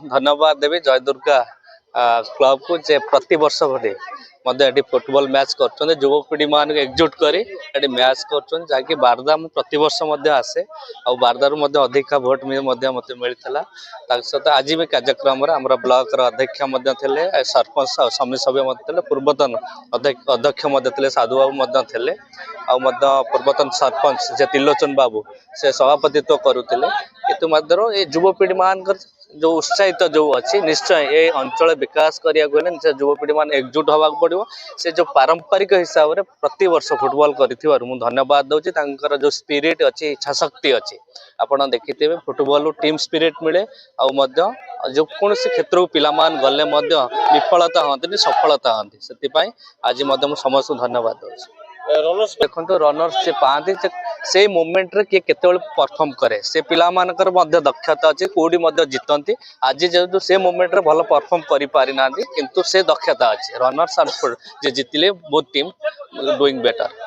धन्यवाद देवी जय दुर्गा क्लब को जे प्रति वर्ष भरी ये फुटबॉल मैच कर युवपीढ़ी मान एकजुट कर मैच कर बारदा प्रति वर्ष आसे आ बारदार अधिक भोट मत मिलता सहित आज भी कार्यक्रम ब्लॉक अध्यक्ष सरपंच समिति सभ्य पूर्वतन अध्यक्ष साधु बाबू थे पूर्वतन सरपंच जे त्रिलोचन बाबू से सभापतित्व करुले कितु युवपीढ़ी मान जो उत्साहित जो अच्छी निश्चय ये अंचल विकास करने युवपीढ़ी मान एकजुट होगा पड़ो से जो पारंपरिक हिसाब से प्रति वर्ष फुटबॉल कर धन्यवाद दूसरी जो स्पिरिट अच्छी इच्छा शक्ति अच्छी आपड़ देखिथे फुटबॉल टीम स्पिरिट मिले जो कौन क्षेत्र को पिला गले विफलता हमें सफलता हमें से आज समस्त धन्यवाद दूसरी देखो रनर्स से पाती से मोमेंट रे किए केते परफॉर्म करे से पिला मानकर दक्षता अच्छी कौटी जीतती आज जो से मोमेंट रे भल परफॉर्म करि पारि ना किंतु से दक्षता अच्छी रनर्स जे जीतिले बोथ टीम डूइंग बेटर।